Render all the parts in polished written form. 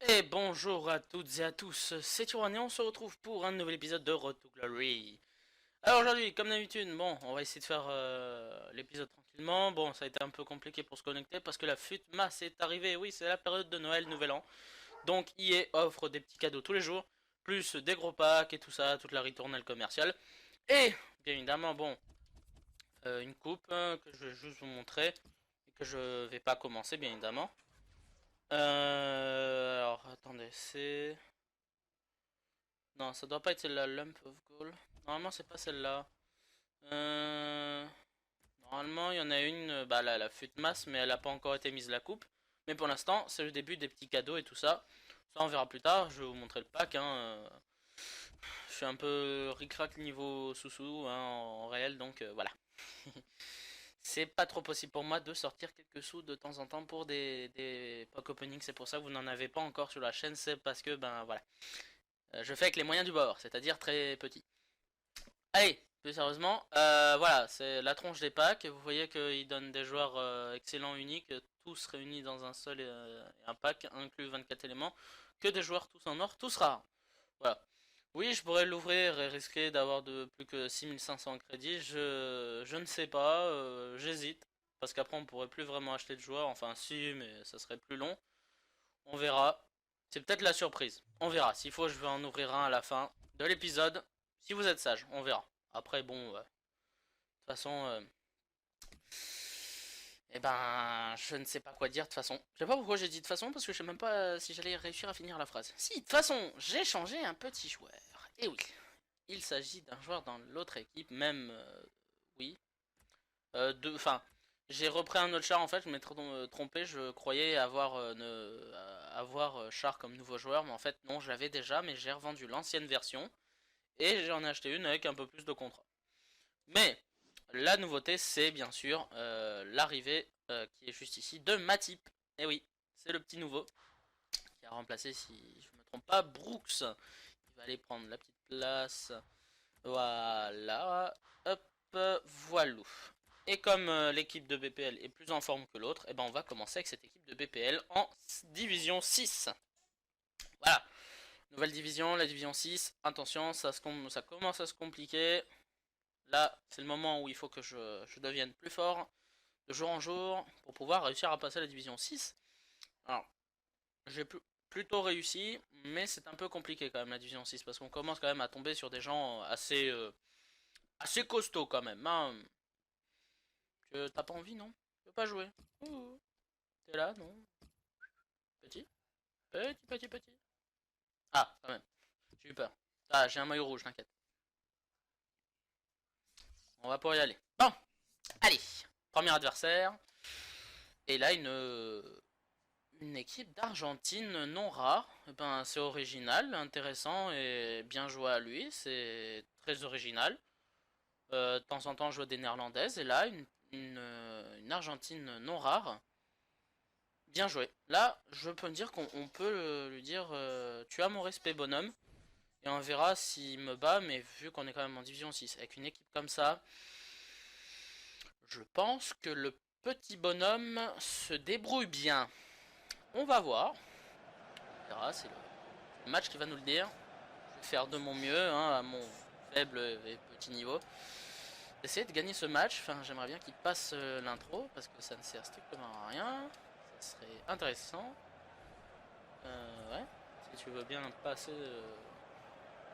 Et bonjour à toutes et à tous, c'est Turan et on se retrouve pour un nouvel épisode de Road to Glory. Alors aujourd'hui, comme d'habitude, bon, on va essayer de faire l'épisode tranquillement. Bon, ça a été un peu compliqué pour se connecter parce que la FUTMAS est arrivée. Oui, c'est la période de Noël, Nouvel An. Donc EA offre des petits cadeaux tous les jours, plus des gros packs et tout ça, toute la ritournelle commerciale. Et bien évidemment, bon, une coupe que je vais juste vous montrer et que je vais pas commencer, bien évidemment. Alors attendez, c'est... Non, ça doit pas être celle-là, Lump of Gold. Normalement, c'est pas celle-là. Euh... Normalement, il y en a une, bah là, la FUTMAS, mais elle a pas encore été mise la coupe. Mais pour l'instant, c'est le début des petits cadeaux et tout ça. Ça, on verra plus tard. Je vais vous montrer le pack. Je suis un peu ric-rac niveau sous-sous en réel, donc voilà. C'est pas trop possible pour moi de sortir quelques sous de temps en temps pour des pack openings. C'est pour ça que vous n'en avez pas encore sur la chaîne. C'est parce que, ben voilà. Je fais avec les moyens du bord, c'est-à-dire très petit. Allez, plus sérieusement, voilà, c'est la tronche des packs. Vous voyez qu'il donne des joueurs excellents, uniques, tous réunis dans un seul un pack, inclus 24 éléments, que des joueurs tous en or, tous rares. Voilà. Oui, je pourrais l'ouvrir et risquer d'avoir de plus que 6500 crédits. Je ne sais pas, j'hésite. Parce qu'après, on pourrait plus vraiment acheter de joueurs. Enfin, si, mais ça serait plus long. On verra. C'est peut-être la surprise. On verra. S'il faut, je vais en ouvrir un à la fin de l'épisode. Si vous êtes sage, on verra. Après, bon, de toute façon, eh ben, je ne sais pas quoi dire de toute façon. Je sais pas pourquoi j'ai dit de toute façon, parce que je sais même pas si j'allais réussir à finir la phrase. Si, de toute façon, j'ai changé un petit joueur. Et oui, il s'agit d'un joueur dans l'autre équipe, même, oui. Enfin, j'ai repris un autre char en fait, je m'étais trompé, je croyais avoir, avoir char comme nouveau joueur, mais en fait non, je l'avais déjà, mais j'ai revendu l'ancienne version, et j'en ai acheté une avec un peu plus de contrats. Mais la nouveauté, c'est bien sûr l'arrivée qui est juste ici de Matip. Et oui, c'est le petit nouveau qui a remplacé, si je me trompe pas, Brooks. Il va aller prendre la petite place. Voilà. Hop, voilou. Et comme l'équipe de BPL est plus en forme que l'autre, et ben on va commencer avec cette équipe de BPL en division 6. Voilà. Nouvelle division, la division 6. Attention, ça commence à se compliquer. Là, c'est le moment où il faut que je devienne plus fort de jour en jour pour pouvoir réussir à passer la division 6. Alors, j'ai plutôt réussi, mais c'est un peu compliqué quand même la division 6 parce qu'on commence quand même à tomber sur des gens assez costauds quand même. Hein. Que t'as pas envie, non? Tu veux pas jouer? T'es là, non? Petit? Petit. Ah, quand même. J'ai eu peur. Ah, j'ai un maillot rouge, t'inquiète. On va pouvoir y aller. Bon, allez. Premier adversaire. Et là, une équipe d'Argentine non rare. Eh ben, c'est original, intéressant et bien joué à lui. C'est très original. De temps en temps, je vois des néerlandaises. Et là, une Argentine non rare. Bien joué. Là, je peux me dire qu'on peut lui dire tu as mon respect, bonhomme. Et on verra s'il me bat. Mais vu qu'on est quand même en division 6, avec une équipe comme ça, je pense que le petit bonhomme se débrouille bien. On va voir. On verra, c'est le match qui va nous le dire. Je vais faire de mon mieux hein, à mon faible et petit niveau. Essayer de gagner ce match. Enfin, j'aimerais bien qu'il passe l'intro parce que ça ne sert strictement à rien. Ça serait intéressant. Ouais. Si tu veux bien passer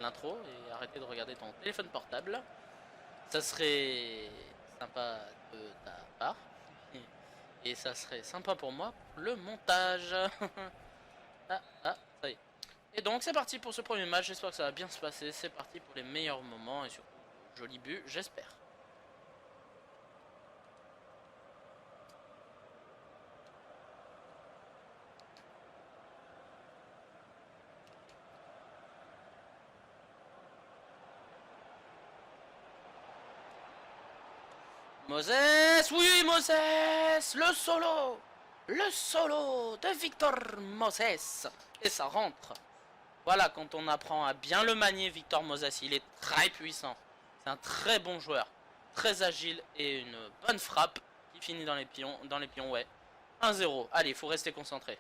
l'intro et arrêter de regarder ton téléphone portable, ça serait sympa de ta part. Et ça serait sympa pour moi pour le montage. Ça y est. Et donc c'est parti pour ce premier match, j'espère que ça va bien se passer, c'est parti pour les meilleurs moments et surtout joli but, j'espère. Moses, oui Moses, le solo de Victor Moses, et ça rentre. Voilà, quand on apprend à bien le manier, Victor Moses, il est très puissant. C'est un très bon joueur, très agile et une bonne frappe qui finit dans les pions, ouais. 1-0. Allez, faut rester concentré.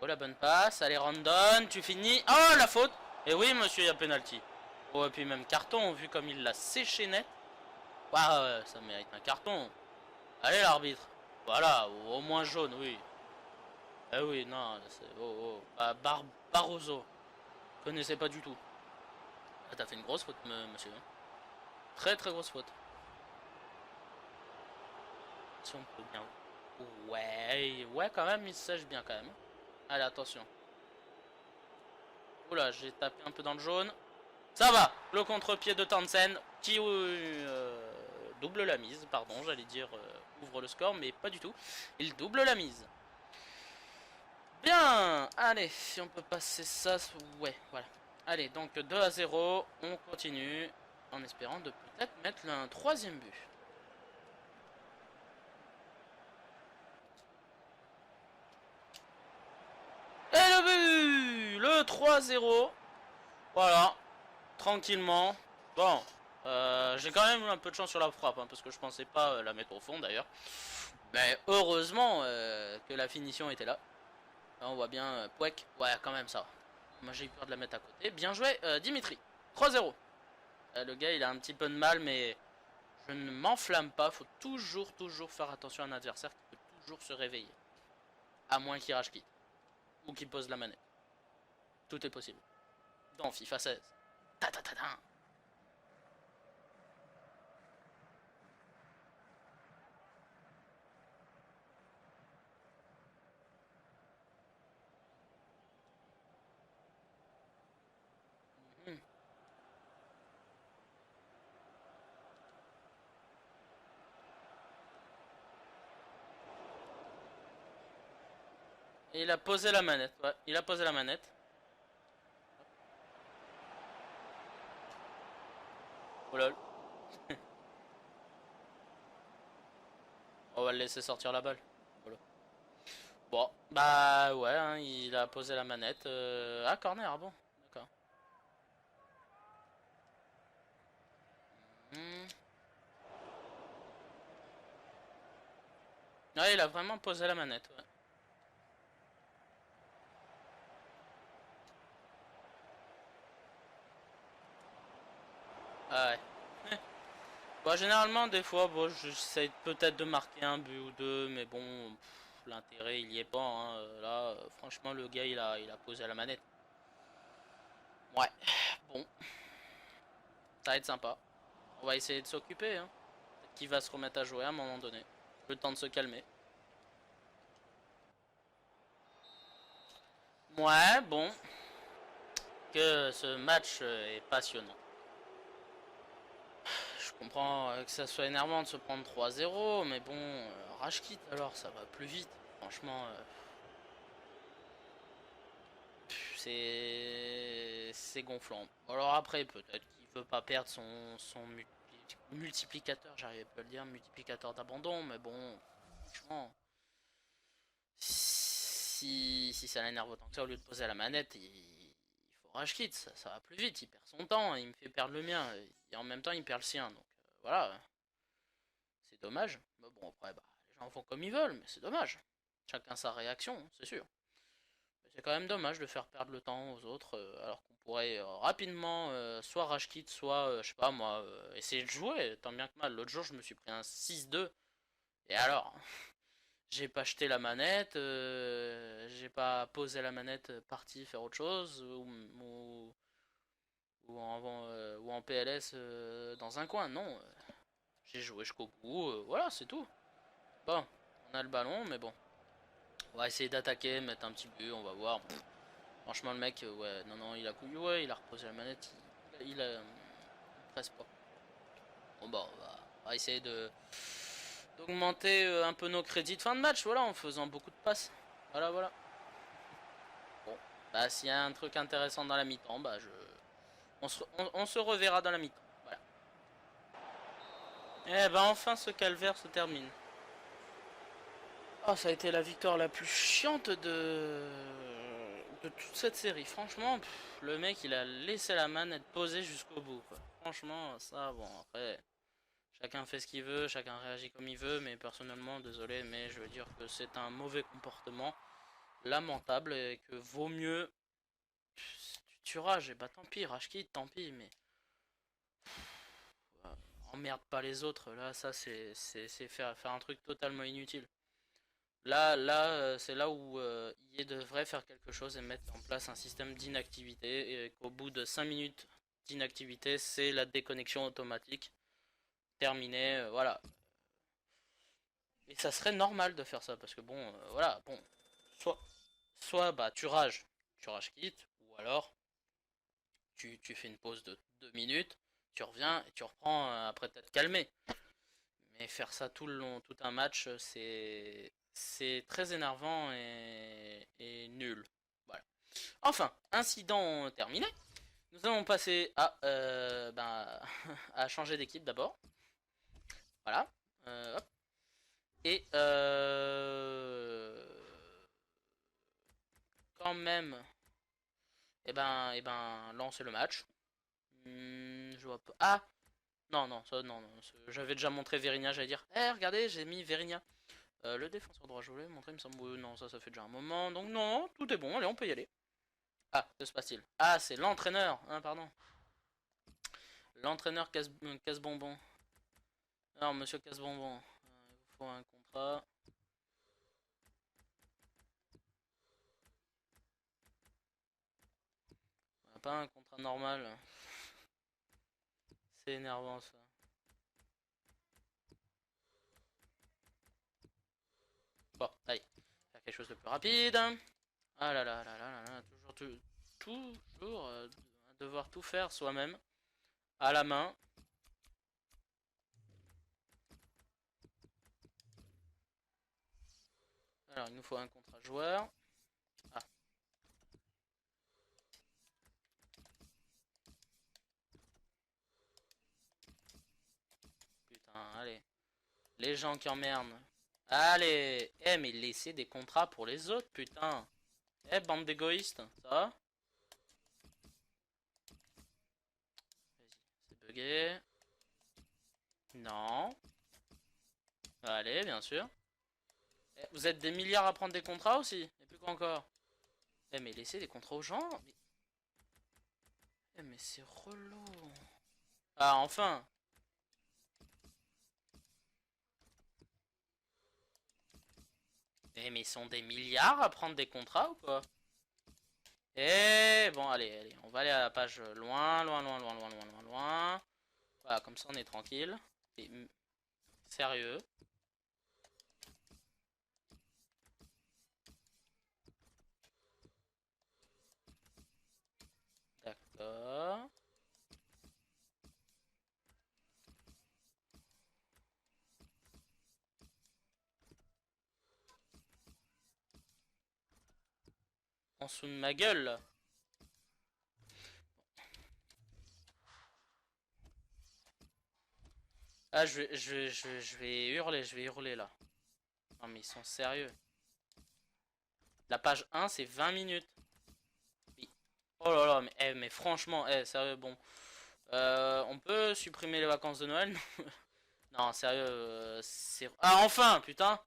Oh, la bonne passe. Allez, Randon, tu finis. Oh, la faute. Et oui, monsieur, il y a penalty. Oh, et puis même carton, vu comme il l'a séché net. Ouais, ça mérite un carton. Allez, l'arbitre. Voilà, au moins jaune, oui. Eh oui, non, c'est... Oh, oh. Ah, Barroso. Connaissais pas du tout. Ah, t'as fait une grosse faute, monsieur. Très très grosse faute. Si on peut bien... Ouais, quand même, il sèche bien quand même. Allez, attention. Oula, j'ai tapé un peu dans le jaune. Ça va, le contre-pied de Tansen qui double la mise, pardon, j'allais dire ouvre le score, mais pas du tout. Il double la mise. Bien, allez, si on peut passer ça, ouais, voilà. Allez, donc 2-0, on continue en espérant de peut-être mettre un troisième but. Et le but, le 3-0. Voilà, tranquillement. Bon, j'ai quand même eu un peu de chance sur la frappe, hein, parce que je pensais pas la mettre au fond d'ailleurs. Mais heureusement que la finition était là. Là on voit bien Pouek. Ouais, quand même ça. Moi j'ai eu peur de la mettre à côté. Bien joué, Dimitri. 3-0. Le gars il a un petit peu de mal, mais je ne m'enflamme pas. Faut toujours faire attention à un adversaire qui peut toujours se réveiller. À moins qu'il rage quitte. Ou qu'il pose la manette. Tout est possible. Dans FIFA 16. Ta ta ta ta. Et il a posé la manette, ouais, il a posé la manette. Oh lol. On va le laisser sortir la balle. Voilà. Bon, bah ouais, hein, il a posé la manette. Ah, corner, bon, d'accord. Hmm. Ouais, il a vraiment posé la manette, ouais. Ah ouais. Bon, généralement, des fois, bon, j'essaie peut-être de marquer un but ou deux, mais bon, l'intérêt, il y est pas, hein. Là, franchement, le gars, il a posé la manette. Ouais, bon, ça va être sympa. On va essayer de s'occuper, hein. Peut-être qu'il va se remettre à jouer à un moment donné. Le temps de se calmer. Ouais, bon, que ce match est passionnant. Je comprends que ça soit énervant de se prendre 3-0, mais bon, rage quitte alors, ça va plus vite. Franchement, c'est gonflant. Alors après, peut-être qu'il veut pas perdre son multiplicateur, j'arrive pas à le dire, multiplicateur d'abandon, mais bon, franchement, si ça l'énerve autant que ça, au lieu de poser la manette, il faut rage quitte, ça va plus vite, il perd son temps, il me fait perdre le mien, et en même temps il perd le sien, donc voilà, c'est dommage. Mais bon, après, bah, les gens font comme ils veulent, mais c'est dommage. Chacun sa réaction, c'est sûr. C'est quand même dommage de faire perdre le temps aux autres, alors qu'on pourrait rapidement soit rage quit, soit, je sais pas moi, essayer de jouer, tant bien que mal. L'autre jour, je me suis pris un 6-2, et alors, j'ai pas jeté la manette, j'ai pas posé la manette, parti faire autre chose, ou en PLS dans un coin, non. J'ai joué jusqu'au bout, voilà, c'est tout. Bon, on a le ballon, mais bon. On va essayer d'attaquer, mettre un petit but, on va voir. Franchement, le mec, ouais, non, il a couillé, ouais, il a reposé la manette, il a presse pas. Bon, bah, on va essayer d'augmenter un peu nos crédits de fin de match, voilà, en faisant beaucoup de passes. Voilà. Bon, bah, s'il y a un truc intéressant dans la mi-temps, bah, on se reverra dans la mi-temps. Voilà. Eh ben, enfin, ce calvaire se termine. Oh, ça a été la victoire la plus chiante de toute cette série. Franchement, le mec il a laissé la manette posée jusqu'au bout, quoi. Franchement, ça, bon, après, chacun fait ce qu'il veut, chacun réagit comme il veut, mais personnellement, désolé, mais je veux dire que c'est un mauvais comportement, lamentable, et que vaut mieux. Tu rages, et bah tant pis, rage quitte, tant pis, mais emmerde pas les autres, là, ça c'est faire un truc totalement inutile. C'est là où EA devrait faire quelque chose et mettre en place un système d'inactivité et qu'au bout de 5 minutes d'inactivité, c'est la déconnexion automatique terminée, voilà. Et ça serait normal de faire ça parce que bon, voilà, bon, soit, soit bah tu rages quitte, ou alors tu fais une pause de 2 minutes, tu reviens et tu reprends après t'être calmé. Mais faire ça tout le long, tout un match, c'est très énervant et nul. Voilà. Enfin, incident terminé. Nous allons passer à à changer d'équipe d'abord. Voilà. Hop. Et quand même, lancer le match. Je vois pas. Ah, non, non, ça, non, non. J'avais déjà montré Verinia, j'allais dire. Eh, regardez, j'ai mis Verinia. Le défenseur droit, je voulais montrer, il me semble. Non, ça fait déjà un moment. Donc, non, tout est bon. Allez, on peut y aller. Ah, que se passe-t-il? Ah, c'est l'entraîneur. Hein, pardon. L'entraîneur casse-bonbon. Alors, monsieur casse-bonbon, il vous faut un contrat. Pas un contrat normal. C'est énervant ça. Bon, allez. Faire quelque chose de plus rapide. Ah là là là là là là. Toujours devoir tout faire soi-même. À la main. Alors, il nous faut un contrat joueur. Ah, putain, allez. Les gens qui emmerdent. Allez. Eh, mais laissez des contrats pour les autres, putain. Eh, bande d'égoïstes. Ça va? Vas-y, c'est bugué. Non. Allez, bien sûr. Eh, vous êtes des milliards à prendre des contrats aussi? Et plus quoi encore? Eh, mais laissez des contrats aux gens. Mais c'est relou. Ah, enfin. Mais ils sont des milliards à prendre des contrats ou quoi? Eh, bon, allez, allez. On va aller à la page loin, loin, loin, loin, loin, loin, loin, loin. Voilà, comme ça on est tranquille. Et, sérieux. D'accord. En dessous de ma gueule. Ah, je vais hurler là. Non, mais ils sont sérieux. La page 1, c'est 20 minutes. Oui. Oh là là, mais franchement, sérieux, bon. On peut supprimer les vacances de Noël? Non, sérieux, c'est... Ah, enfin, putain!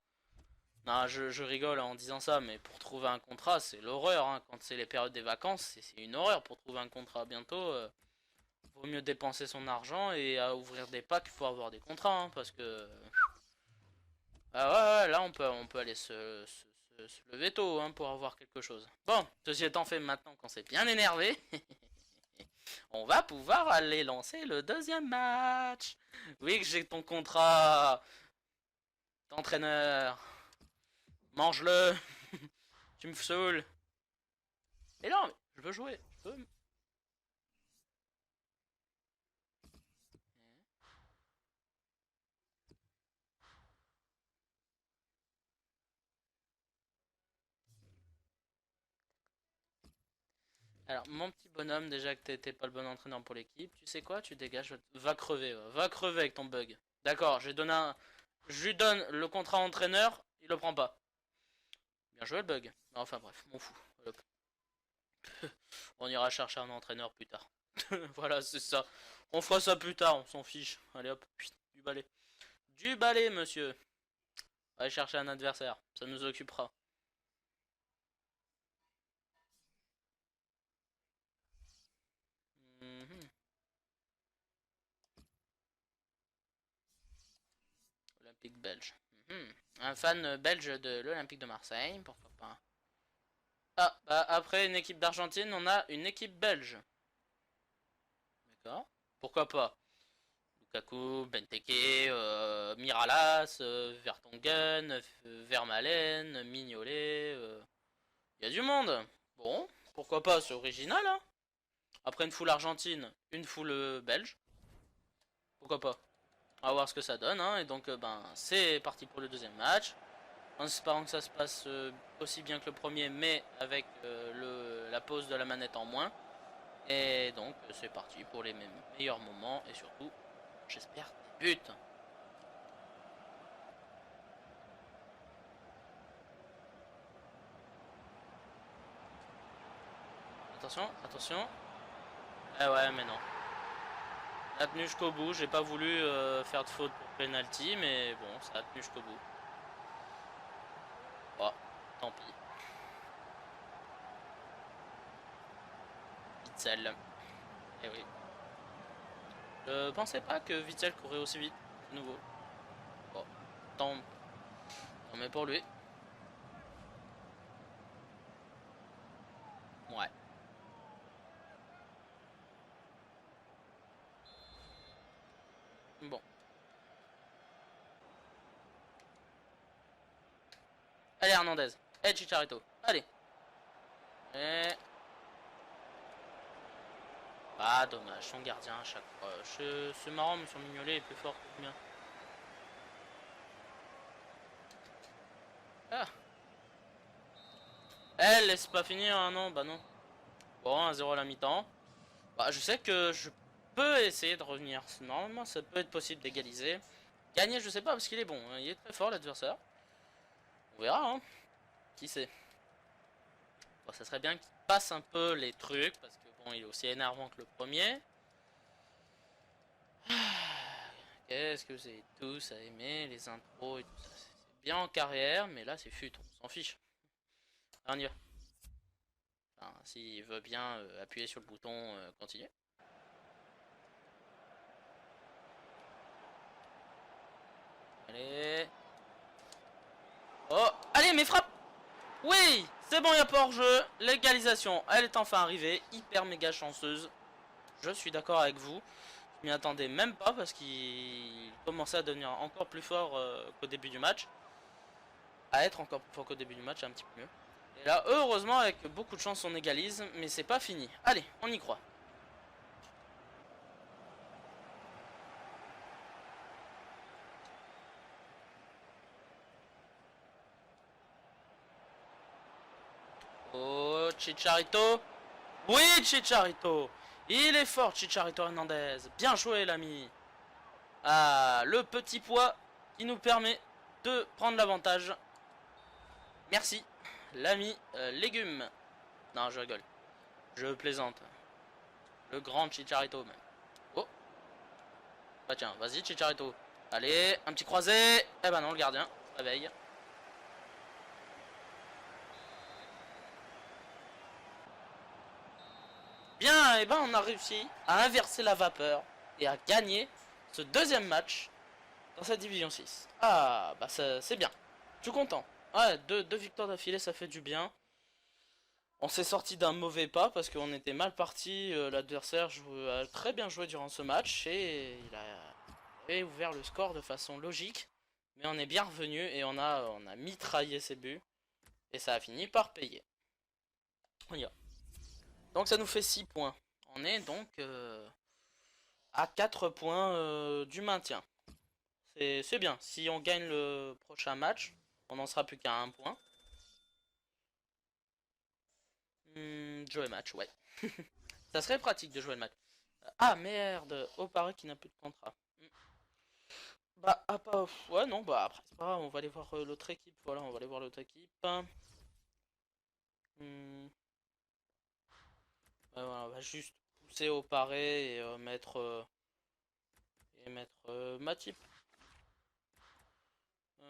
Non, je rigole en disant ça, mais pour trouver un contrat, c'est l'horreur, hein. Quand c'est les périodes des vacances, c'est une horreur pour trouver un contrat. Bientôt, vaut mieux dépenser son argent et à ouvrir des packs pour avoir des contrats, hein, parce que... Ah ouais, ouais, là, on peut aller se lever tôt, hein, pour avoir quelque chose. Bon, ceci étant fait, maintenant qu'on s'est bien énervé, on va pouvoir aller lancer le deuxième match. Oui, que j'ai ton contrat d'entraîneur. Mange-le. Tu me saoules. Mais non, mais je veux jouer. Je veux... Alors, mon petit bonhomme, déjà que t'étais pas le bon entraîneur pour l'équipe, tu sais quoi? Tu dégages. Va crever. Va crever avec ton bug. D'accord, je lui donne le contrat entraîneur, il le prend pas. Bien joué le bug. Enfin bref, m'en fous. Hop. On ira chercher un entraîneur plus tard. Voilà, c'est ça. On fera ça plus tard, on s'en fiche. Allez hop, du balai. Du balai, monsieur. Allez chercher un adversaire, ça nous occupera. Mhm. Olympique belge. Mhm. Un fan belge de l'Olympique de Marseille, pourquoi pas. Ah, bah après une équipe d'Argentine, on a une équipe belge. D'accord. Pourquoi pas. Lukaku, Benteke, Miralas, Vertonghen, Vermaelen, Mignolet. Il y a du monde. Bon, pourquoi pas, c'est original, hein. Après une foule argentine, une foule belge. Pourquoi pas. On va voir ce que ça donne, hein. Et donc, ben, c'est parti pour le deuxième match. En espérant que ça se passe aussi bien que le premier, mais avec la pause de la manette en moins. Et donc, c'est parti pour les meilleurs moments. Et surtout, j'espère, des buts. Attention, attention. Eh ouais, mais non. Ça a tenu jusqu'au bout. J'ai pas voulu faire de faute pour penalty, mais bon, ça a tenu jusqu'au bout. Oh, tant pis. Witzel. Eh oui. Je pensais pas que Witzel courait aussi vite. De nouveau. Bon, tant mais pour lui. Ouais. Bon. Allez, Hernandez. Et Chicharito. Allez. Et... Ah, dommage. Son gardien à chaque fois. C'est marrant, mais son Mignolet est plus fort que le mien. Ah. Elle laisse pas finir, hein, non. Bah non. Bon, 1-0 à la mi-temps. Bah, je sais que je peux essayer de revenir. Normalement, ça peut être possible d'égaliser. Gagner, je sais pas, parce qu'il est bon. Il est très fort, l'adversaire. On verra, hein. Qui sait. Bon, ça serait bien qu'il passe un peu les trucs, parce que bon, il est aussi énervant que le premier. Qu'est-ce que vous avez tous à aimer, les intros et tout ça. C'est bien en carrière, mais là, c'est fut, on s'en fiche. Allez, on y va. Enfin, s'il veut bien appuyer sur le bouton continuer. Allez. Oh, allez, mais frappe. Oui, c'est bon, il n'y a pas hors-jeu. L'égalisation, elle est enfin arrivée. Hyper méga chanceuse. Je suis d'accord avec vous. Je m'y attendais même pas parce qu'il commençait à devenir encore plus fort qu'au début du match. À être encore plus fort qu'au début du match, un petit peu mieux. Et là, heureusement, avec beaucoup de chance, on égalise. Mais c'est pas fini. Allez, on y croit. Oh, Chicharito. Oui, Chicharito. Il est fort, Chicharito Hernandez. Bien joué, l'ami. Ah, le petit poids qui nous permet de prendre l'avantage. Merci, l'ami légume. Non, je rigole. Je plaisante. Le grand Chicharito, même. Oh, bah tiens, vas-y, Chicharito. Allez, un petit croisé. Eh ben non, le gardien réveille. Bien, et ben on a réussi à inverser la vapeur et à gagner ce deuxième match dans cette division 6. Ah, bah c'est bien. Je suis content. Ouais, deux victoires d'affilée, ça fait du bien. On s'est sorti d'un mauvais pas parce qu'on était mal parti. L'adversaire a très bien joué durant ce match et il a ouvert le score de façon logique. Mais on est bien revenu et on a mitraillé ses buts. Et ça a fini par payer. On y va. Donc ça nous fait 6 points. On est donc à 4 points du maintien. C'est bien. Si on gagne le prochain match, on n'en sera plus qu'à 1 point. Jouer match, ouais. Ça serait pratique de jouer le match. Ah merde, Opare qui n'a plus de contrat. Bah, ah pas. Ouais, non, bah après, c'est pas grave, on va aller voir l'autre équipe. Voilà, on va aller voir l'autre équipe. Hmm, Voilà, on va juste pousser au paré et mettre Matip.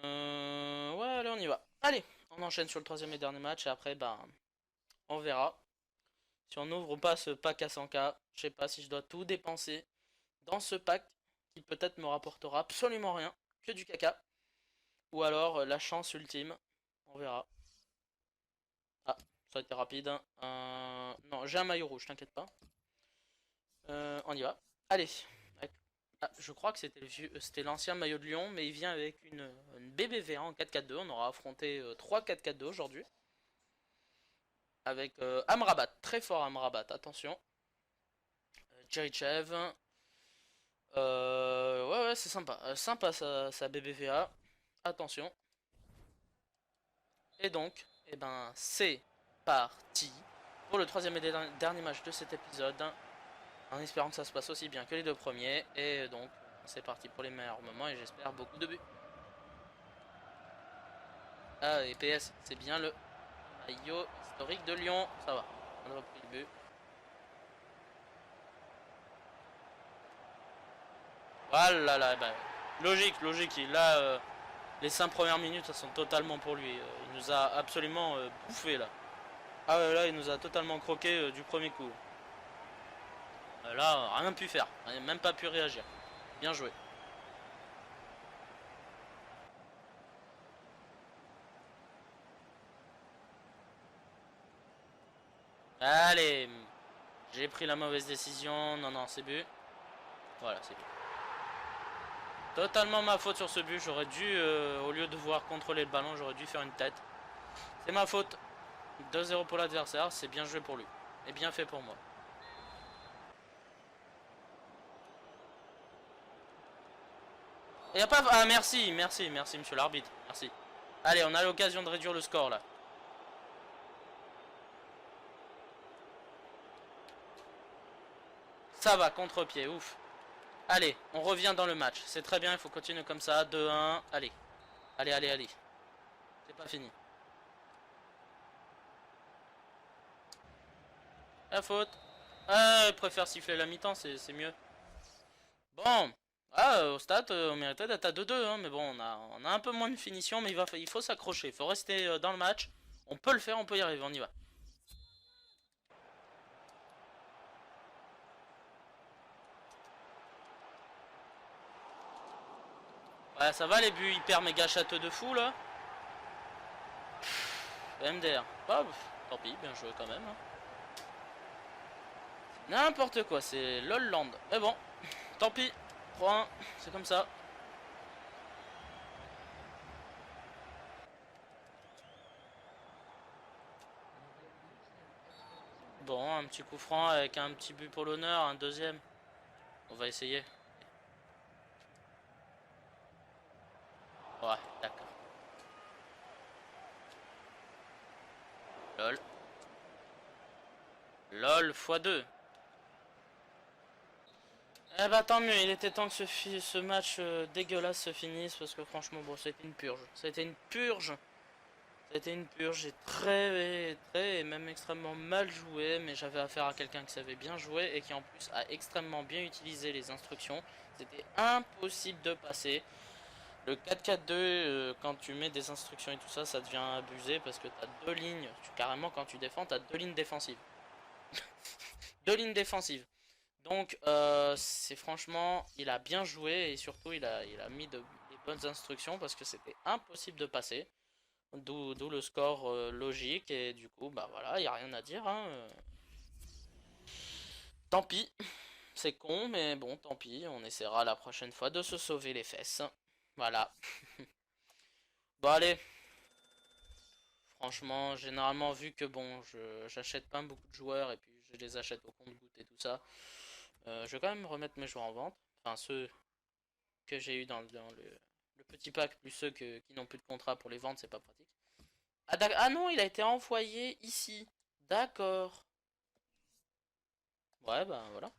Ouais, allez, on y va. Allez, on enchaîne sur le troisième et dernier match et après, ben, on verra. Si on n'ouvre pas ce pack à 100K, je sais pas si je dois tout dépenser dans ce pack qui peut-être me rapportera absolument rien, que du caca. Ou alors la chance ultime, on verra. Ah, ça a été rapide, hein. Non, j'ai un maillot rouge, t'inquiète pas. On y va. Allez. Ah, je crois que c'était l'ancien maillot de Lyon, mais il vient avec une BBV1 en 4-4-2. On aura affronté 3 4-4-2 aujourd'hui. Avec Amrabat, très fort Amrabat, attention. Djerichev. Ouais, ouais, c'est sympa. Sympa sa BBVA. Attention. Et donc, eh ben, c'est parti pour le troisième et dernier match de cet épisode. En espérant que ça se passe aussi bien que les deux premiers. Et donc, c'est parti pour les meilleurs moments et j'espère beaucoup de buts. Ah, et PS, c'est bien le maillot historique de Lyon. Ça va, on a pris le but. Voilà, là, bah, logique, logique. Là, les 5 premières minutes, ça sont totalement pour lui. Il nous a absolument bouffé là. Ah ouais, là, il nous a totalement croqué du premier coup. Là, rien pu faire. Même pas pu réagir. Bien joué. Allez, j'ai pris la mauvaise décision. Non, non, c'est but. Voilà, c'est but. Totalement ma faute sur ce but. J'aurais dû, au lieu de voir contrôler le ballon, j'aurais dû faire une tête. C'est ma faute. 2-0 pour l'adversaire. C'est bien joué pour lui. Et bien fait pour moi. Y a pas... Ah, merci, merci, merci, monsieur l'arbitre. Merci. Allez, on a l'occasion de réduire le score là. Ça va, contre-pied, ouf. Allez, on revient dans le match. C'est très bien, il faut continuer comme ça. 2-1, allez. Allez, allez, allez. C'est pas fini. La faute. Ah, je préfère siffler la mi-temps, c'est mieux. Bon. Ah, au stade, on méritait d'être à 2-2, hein, mais bon, on a un peu moins de finition, mais il faut s'accrocher. Il faut rester dans le match. On peut le faire, on peut y arriver, on y va. Ouais, ça va les buts hyper méga châteaux de fou là. MDR. Bah, tant pis, bien joué quand même, hein. N'importe quoi, c'est Lolland. Mais bon, tant pis. 3-1, c'est comme ça. Bon, un petit coup franc avec un petit but pour l'honneur, un deuxième. On va essayer. Ouais, d'accord. LOL. LOL x2. Eh bah tant mieux, il était temps que ce match dégueulasse se finisse parce que franchement, bon, c'était une purge. C'était une purge. C'était une purge, j'ai très et même extrêmement mal joué, mais j'avais affaire à quelqu'un qui savait bien jouer et qui en plus a extrêmement bien utilisé les instructions. C'était impossible de passer. Le 4-4-2, quand tu mets des instructions et tout ça, ça devient abusé parce que tu as deux lignes. Carrément, quand tu défends, tu as deux lignes défensives. Deux lignes défensives. Donc, c'est franchement, il a bien joué et surtout, il a mis les bonnes instructions parce que c'était impossible de passer. D'où le score logique et du coup bah voilà, il n'y a rien à dire, hein. Tant pis, c'est con mais bon tant pis, on essaiera la prochaine fois de se sauver les fesses. Voilà. Bon allez, franchement généralement vu que bon j'achète pas beaucoup de joueurs et puis je les achète au compte-goutte et tout ça, je vais quand même remettre mes joueurs en vente. Enfin ceux que j'ai eu dans le petit pack plus ceux qui n'ont plus de contrat pour les ventes, c'est pas pratique. Ah, ah non, il a été envoyé ici. D'accord. Ouais, bah voilà.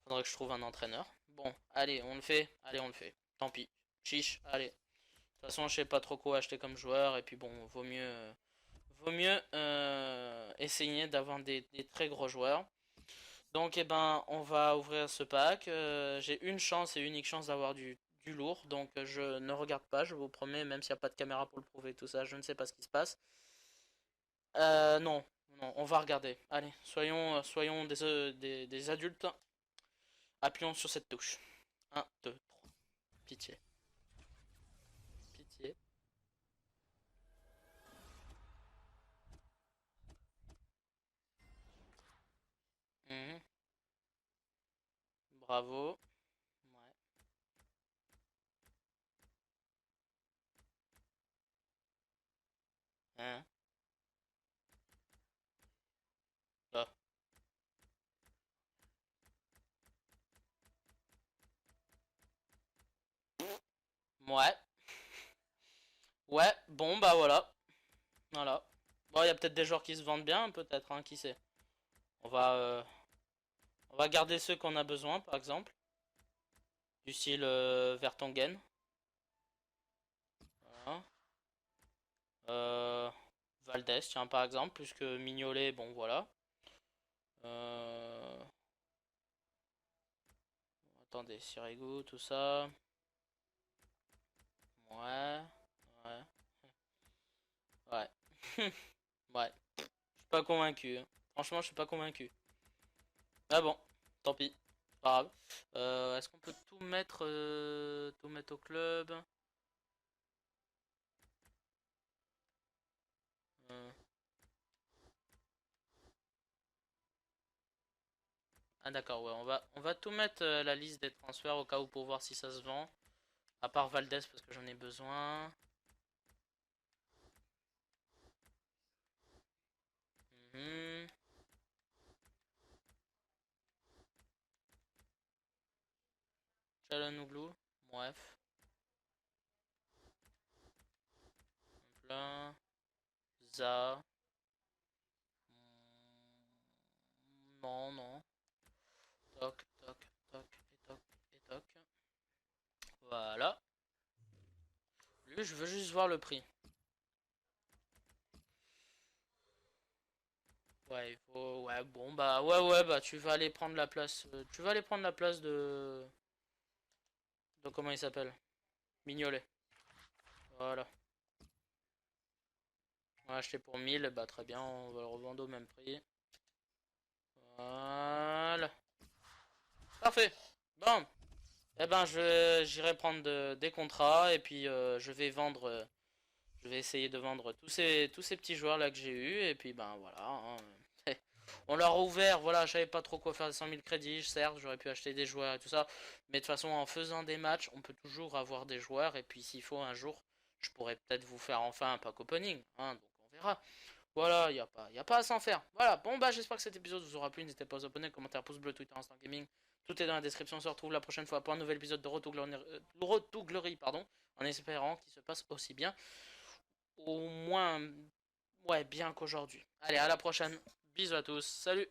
Faudrait que je trouve un entraîneur. Bon, allez, on le fait. Allez, on le fait. Tant pis. Chiche, allez. De toute façon, je sais pas trop quoi acheter comme joueur. Et puis bon, vaut mieux essayer d'avoir des très gros joueurs. Donc, eh ben, on va ouvrir ce pack. J'ai une chance et unique chance d'avoir du lourd. Donc, je ne regarde pas, je vous promets, même s'il n'y a pas de caméra pour le prouver, tout ça, je ne sais pas ce qui se passe. Non, non, on va regarder. Allez, soyons des adultes. Appuyons sur cette touche. Un, 2, 3. Pitié. Pitié. Mhm. Bravo. Ouais. Hein. Là. Ouais. Ouais, bon, bah voilà. Voilà. Bon, il y a peut-être des joueurs qui se vendent bien, peut-être, hein, qui sait. On va, euh, on va garder ceux qu'on a besoin, par exemple. Du style Vertonghen. Voilà. Euh, Valdez, tiens, par exemple, plus que Mignolet, bon, voilà. Euh, Attendez, Sirigu, tout ça. Ouais. Ouais. Ouais. Ouais. Je suis pas convaincu, hein. Franchement, je suis pas convaincu. Ah bon, tant pis. Pas grave. Est-ce qu'on peut tout mettre au club? Euh, Ah d'accord, ouais, on va tout mettre la liste des transferts au cas où pour voir si ça se vend. À part Valdez parce que j'en ai besoin. Mhm. Çalhanoğlu, bref. Plein. Za. Non, non. Toc, toc, toc, et toc, et toc. Voilà. Lui, je veux juste voir le prix. Ouais, il faut... Ouais, bon, bah, ouais, bah, tu vas aller prendre la place... tu vas aller prendre la place de... De comment il s'appelle? Mignolet. Voilà. On va acheter pour 1000, bah très bien, on va le revendre au même prix. Voilà. Parfait. Bon. Eh ben, j'irai prendre des contrats et puis je vais vendre... je vais essayer de vendre tous ces petits joueurs là que j'ai eu et puis ben voilà, hein. On leur a ouvert, voilà, je savais pas trop quoi faire des 100 000 crédits, certes, j'aurais pu acheter des joueurs et tout ça, mais de toute façon, en faisant des matchs, on peut toujours avoir des joueurs, et puis s'il faut un jour, je pourrais peut-être vous faire enfin un pack opening, hein, donc on verra. Voilà, y a pas à s'en faire. Voilà, bon bah j'espère que cet épisode vous aura plu, n'hésitez pas à vous abonner, commentaire, pouce bleu, Twitter, Instant Gaming, tout est dans la description, on se retrouve la prochaine fois pour un nouvel épisode de Road to Glory, pardon, en espérant qu'il se passe aussi bien, au moins, ouais, bien qu'aujourd'hui. Allez, à la prochaine, bisous à tous, salut!